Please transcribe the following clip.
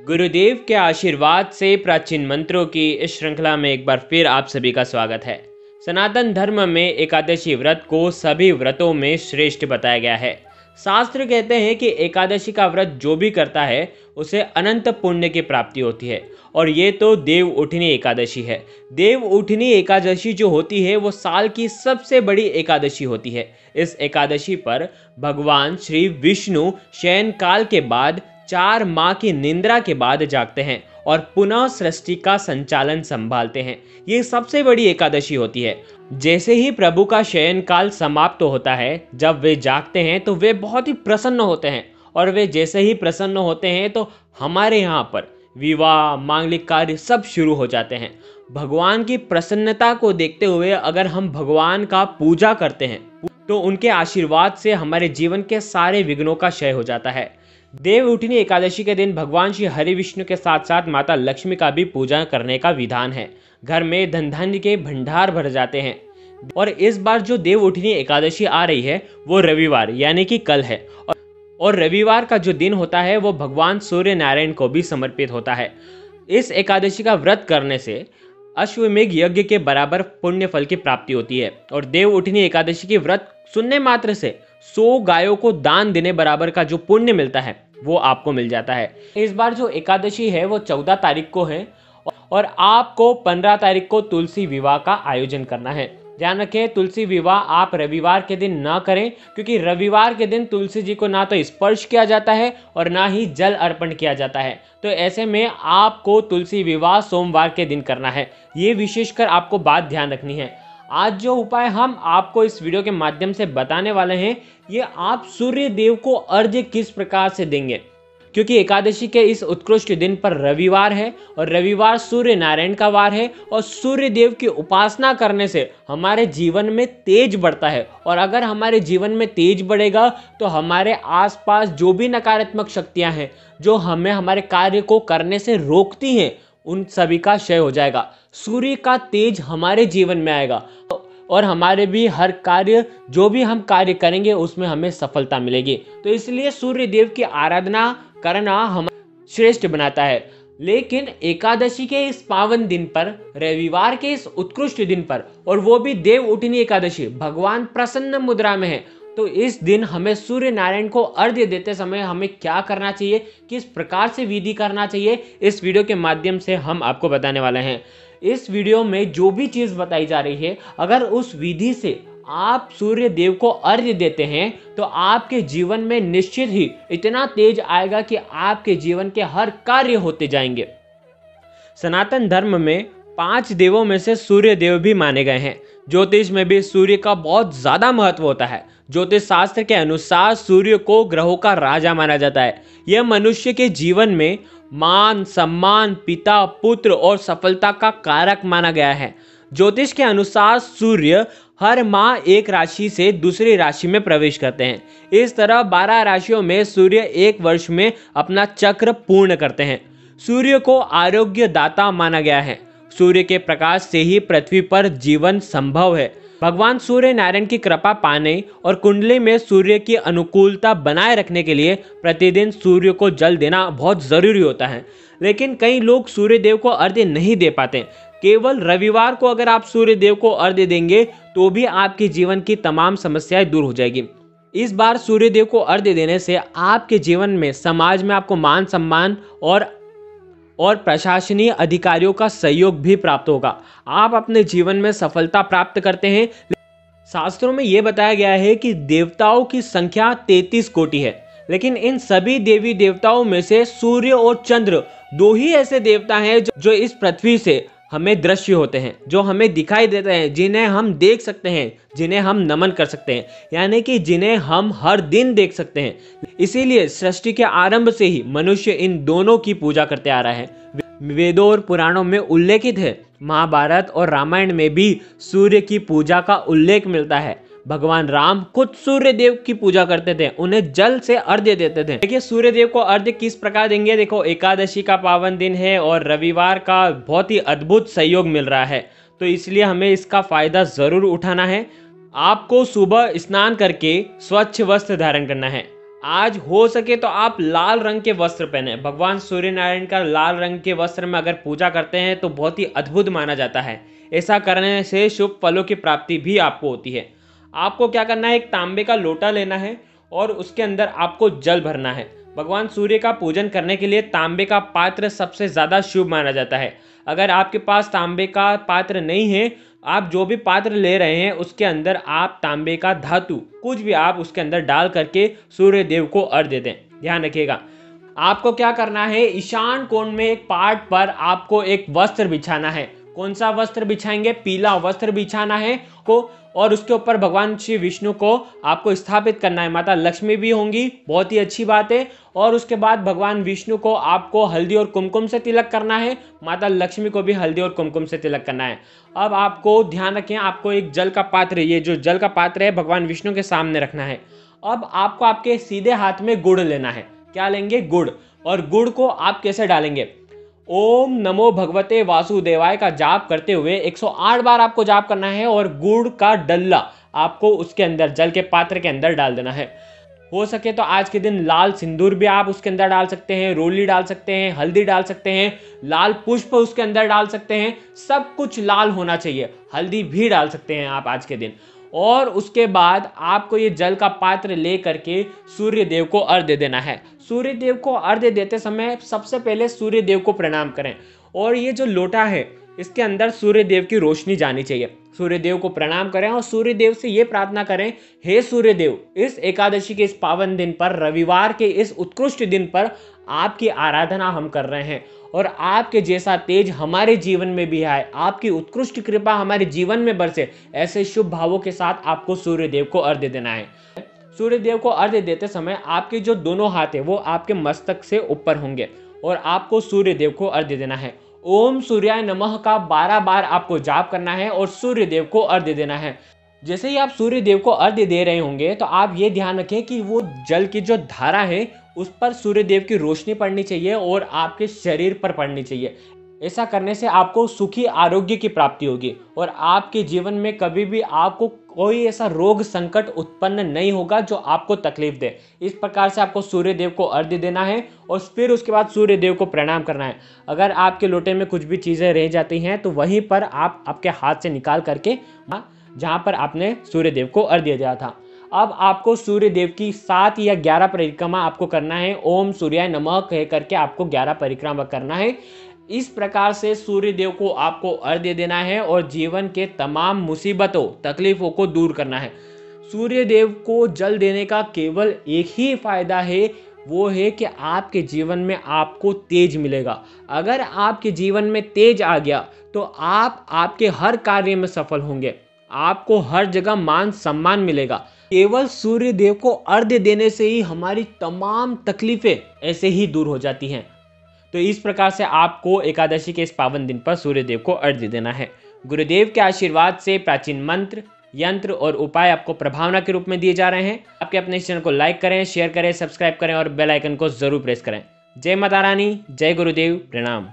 गुरुदेव के आशीर्वाद से प्राचीन मंत्रों की इस श्रृंखला में एक बार फिर आप सभी का स्वागत है। सनातन धर्म में एकादशी व्रत को सभी व्रतों में श्रेष्ठ बताया गया है। शास्त्र कहते हैं कि एकादशी का व्रत जो भी करता है उसे अनंत पुण्य की प्राप्ति होती है। और ये तो देव उठनी एकादशी है। देव उठनी एकादशी जो होती है वो साल की सबसे बड़ी एकादशी होती है। इस एकादशी पर भगवान श्री विष्णु शयन काल के बाद 4 माह की निद्रा के बाद जागते हैं और पुनः सृष्टि का संचालन संभालते हैं। ये सबसे बड़ी एकादशी होती है। जैसे ही प्रभु का शयन काल समाप्त होता है, जब वे जागते हैं तो वे बहुत ही प्रसन्न होते हैं। और वे जैसे ही प्रसन्न होते हैं तो हमारे यहाँ पर विवाह, मांगलिक कार्य सब शुरू हो जाते हैं। भगवान की प्रसन्नता को देखते हुए अगर हम भगवान का पूजा करते हैं तो उनके आशीर्वाद से हमारे जीवन के सारे विघ्नों का क्षय हो जाता है। देव उठनी एकादशी के दिन भगवान श्री हरि विष्णु के साथ साथ माता लक्ष्मी का भी पूजा करने का विधान है। घर में धन धान्य के भंडार भर जाते हैं। और इस बार जो देव उठनी एकादशी आ रही है वो रविवार यानी कि कल है। और रविवार का जो दिन होता है वो भगवान सूर्य नारायण को भी समर्पित होता है। इस एकादशी का व्रत करने से अश्वमेघ यज्ञ के बराबर पुण्य फल की प्राप्ति होती है। और देव उठनी एकादशी की व्रत सुनने मात्र से 100 गायों को दान देने बराबर का जो पुण्य मिलता है वो आपको मिल जाता है। इस बार जो एकादशी है वो 14 तारीख को है और आपको 15 तारीख को तुलसी विवाह का आयोजन करना है। ध्यान रखें, तुलसी विवाह आप रविवार के दिन ना करें, क्योंकि रविवार के दिन तुलसी जी को ना तो स्पर्श किया जाता है और ना ही जल अर्पण किया जाता है। तो ऐसे में आपको तुलसी विवाह सोमवार के दिन करना है। ये विशेषकर आपको बात ध्यान रखनी है। आज जो उपाय हम आपको इस वीडियो के माध्यम से बताने वाले हैं, ये आप सूर्य देव को अर्घ्य किस प्रकार से देंगे, क्योंकि एकादशी के इस उत्कृष्ट दिन पर रविवार है और रविवार सूर्य नारायण का वार है। और सूर्य देव की उपासना करने से हमारे जीवन में तेज बढ़ता है। और अगर हमारे जीवन में तेज बढ़ेगा तो हमारे आसपास जो भी नकारात्मक शक्तियां हैं जो हमें हमारे कार्य को करने से रोकती हैं, उन सभी का क्षय हो जाएगा। सूर्य का तेज हमारे जीवन में आएगा और हमारे भी हर कार्य जो भी हम कार्य करेंगे उसमें हमें सफलता मिलेगी। तो इसलिए सूर्य देव की आराधना करना हम श्रेष्ठ बनाता है। लेकिन एकादशी के इस पावन दिन पर, रविवार के इस उत्कृष्ट दिन पर, और वो भी देव उठनी एकादशी, भगवान प्रसन्न मुद्रा में है, तो इस दिन हमें सूर्य नारायण को अर्घ्य देते समय हमें क्या करना चाहिए, किस प्रकार से विधि करना चाहिए, इस वीडियो के माध्यम से हम आपको बताने वाले हैं। इस वीडियो में जो भी चीज़ बताई जा रही है, अगर उस विधि से आप सूर्य देव को अर्घ्य देते हैं तो आपके जीवन में निश्चित ही इतना तेज आएगा कि आपके जीवन के हर कार्य होते जाएंगे। सनातन धर्म में 5 देवों में से सूर्य देव भी माने गए हैं। ज्योतिष में भी सूर्य का बहुत ज़्यादा महत्व होता है। ज्योतिष शास्त्र के अनुसार सूर्य को ग्रहों का राजा माना जाता है। यह मनुष्य के जीवन में मान, सम्मान, पिता, पुत्र और सफलता का कारक माना गया है। ज्योतिष के अनुसार सूर्य हर माह एक राशि से दूसरी राशि में प्रवेश करते हैं। इस तरह 12 राशियों में सूर्य एक वर्ष में अपना चक्र पूर्ण करते हैं। सूर्य को आरोग्य दाता माना गया है। सूर्य के प्रकाश से ही पृथ्वी पर जीवन संभव है। भगवान सूर्य नारायण की कृपा पाने और कुंडली में सूर्य की अनुकूलता बनाए रखने के लिए प्रतिदिन सूर्य को जल देना बहुत ज़रूरी होता है। लेकिन कई लोग सूर्य देव को अर्घ्य नहीं दे पाते। केवल रविवार को अगर आप सूर्य देव को अर्घ्य देंगे तो भी आपके जीवन की तमाम समस्याएं दूर हो जाएगी। इस बार सूर्य देव को अर्घ्य देने से आपके जीवन में, समाज में आपको मान सम्मान और प्रशासनीय अधिकारियों का सहयोग भी प्राप्त होगा। आप अपने जीवन में सफलता प्राप्त करते हैं। शास्त्रों में यह बताया गया है कि देवताओं की संख्या 33 कोटि है, लेकिन इन सभी देवी देवताओं में से सूर्य और चंद्र 2 ही ऐसे देवता हैं जो इस पृथ्वी से हमें दृश्य होते हैं, जो हमें दिखाई देते हैं, जिन्हें हम देख सकते हैं, जिन्हें हम नमन कर सकते हैं, यानी कि जिन्हें हम हर दिन देख सकते हैं। इसीलिए सृष्टि के आरंभ से ही मनुष्य इन दोनों की पूजा करते आ रहा है। वेदों और पुराणों में उल्लेखित है। महाभारत और रामायण में भी सूर्य की पूजा का उल्लेख मिलता है। भगवान राम खुद सूर्य देव की पूजा करते थे, उन्हें जल से अर्घ्य देते थे। देखिए सूर्य देव को अर्घ्य किस प्रकार देंगे। देखो, एकादशी का पावन दिन है और रविवार का बहुत ही अद्भुत सहयोग मिल रहा है, तो इसलिए हमें इसका फायदा जरूर उठाना है। आपको सुबह स्नान करके स्वच्छ वस्त्र धारण करना है। आज हो सके तो आप लाल रंग के वस्त्र पहने। भगवान सूर्य नारायण का लाल रंग के वस्त्र में अगर पूजा करते हैं तो बहुत ही अद्भुत माना जाता है। ऐसा करने से शुभ फलों की प्राप्ति भी आपको होती है। आपको क्या करना है, एक तांबे का लोटा लेना है और उसके अंदर आपको जल भरना है। भगवान सूर्य का पूजन करने के लिए तांबे का पात्र सबसे ज़्यादा शुभ माना जाता है। अगर आपके पास तांबे का पात्र नहीं है, आप जो भी पात्र ले रहे हैं उसके अंदर आप तांबे का धातु कुछ भी आप उसके अंदर डाल करके सूर्य देव को अर्घ्य दें। ध्यान रखिएगा, आपको क्या करना है, ईशान कोण में एक पाट पर आपको एक वस्त्र बिछाना है। कौन सा वस्त्र बिछाएंगे, पीला वस्त्र बिछाना है को, और उसके ऊपर भगवान श्री विष्णु को आपको स्थापित करना है। माता लक्ष्मी भी होंगी, बहुत ही अच्छी बात है। और उसके बाद भगवान विष्णु को आपको हल्दी और कुमकुम से तिलक करना है, माता लक्ष्मी को भी हल्दी और कुमकुम से तिलक करना है। अब आपको ध्यान रखें, आपको एक जल का पात्र, ये जो जल का पात्र है भगवान विष्णु के सामने रखना है। अब आपको आपके सीधे हाथ में गुड़ लेना है। क्या लेंगे, गुड़। और गुड़ को आप कैसे डालेंगे, ओम नमो भगवते वासुदेवाय का जाप करते हुए 108 बार आपको जाप करना है और गुड़ का डल्ला आपको उसके अंदर जल के पात्र के अंदर डाल देना है। हो सके तो आज के दिन लाल सिंदूर भी आप उसके अंदर डाल सकते हैं, रोली डाल सकते हैं, हल्दी डाल सकते हैं, लाल पुष्प उसके अंदर डाल सकते हैं। सब कुछ लाल होना चाहिए, हल्दी भी डाल सकते हैं आप आज के दिन। और उसके बाद आपको ये जल का पात्र ले करके सूर्य देव को अर्घ्य देना है। सूर्य देव को अर्घ्य देते समय सबसे पहले सूर्य देव को प्रणाम करें। और ये जो लोटा है इसके अंदर सूर्य देव की रोशनी जानी चाहिए। सूर्य देव को प्रणाम करें और सूर्य देव से ये प्रार्थना करें, हे सूर्य देव, इस एकादशी के इस पावन दिन पर, रविवार के इस उत्कृष्ट दिन पर आपकी आराधना हम कर रहे हैं और आपके जैसा तेज हमारे जीवन में भी आए, आपकी उत्कृष्ट कृपा हमारे जीवन में बरसे। ऐसे शुभ भावों के साथ आपको सूर्य देव को अर्घ्य देना है। सूर्य देव को अर्घ्य देते समय आपके जो दोनों हाथ है वो आपके मस्तक से ऊपर होंगे और आपको सूर्य देव को अर्घ्य देना है। ओम सूर्याय नमः का 12 बार आपको जाप करना है और सूर्य देव को अर्घ्य देना है। जैसे ही आप सूर्य देव को अर्घ्य दे रहे होंगे तो आप ये ध्यान रखें कि वो जल की जो धारा है उस पर सूर्य देव की रोशनी पड़नी चाहिए और आपके शरीर पर पड़नी चाहिए। ऐसा करने से आपको सुखी आरोग्य की प्राप्ति होगी और आपके जीवन में कभी भी आपको कोई ऐसा रोग संकट उत्पन्न नहीं होगा जो आपको तकलीफ दे। इस प्रकार से आपको सूर्य देव को अर्घ्य देना है और फिर उसके बाद सूर्य देव को प्रणाम करना है। अगर आपके लोटे में कुछ भी चीज़ें रह जाती हैं तो वहीं पर आप आपके हाथ से निकाल करके जहाँ पर आपने सूर्य देव को अर्घ्य दिया था। अब आपको सूर्य देव की 7 या 11 परिक्रमा आपको करना है। ओम सूर्याय नमः कह करके आपको 11 परिक्रमा करना है। इस प्रकार से सूर्य देव को आपको अर्घ्य देना है और जीवन के तमाम मुसीबतों तकलीफों को दूर करना है। सूर्य देव को जल देने का केवल एक ही फायदा है, वो है कि आपके जीवन में आपको तेज मिलेगा। अगर आपके जीवन में तेज आ गया तो आप आपके हर कार्य में सफल होंगे, आपको हर जगह मान सम्मान मिलेगा। केवल सूर्य देव को अर्घ्य देने से ही हमारी तमाम तकलीफें ऐसे ही दूर हो जाती हैं। तो इस प्रकार से आपको एकादशी के इस पावन दिन पर सूर्य देव को अर्घ्य देना है। गुरुदेव के आशीर्वाद से प्राचीन मंत्र, यंत्र और उपाय आपको प्रभावना के रूप में दिए जा रहे हैं। आपके अपने इस चैनल को लाइक करें, शेयर करें, सब्सक्राइब करें और बेल आइकन को जरूर प्रेस करें। जय माता रानी, जय गुरुदेव, प्रणाम।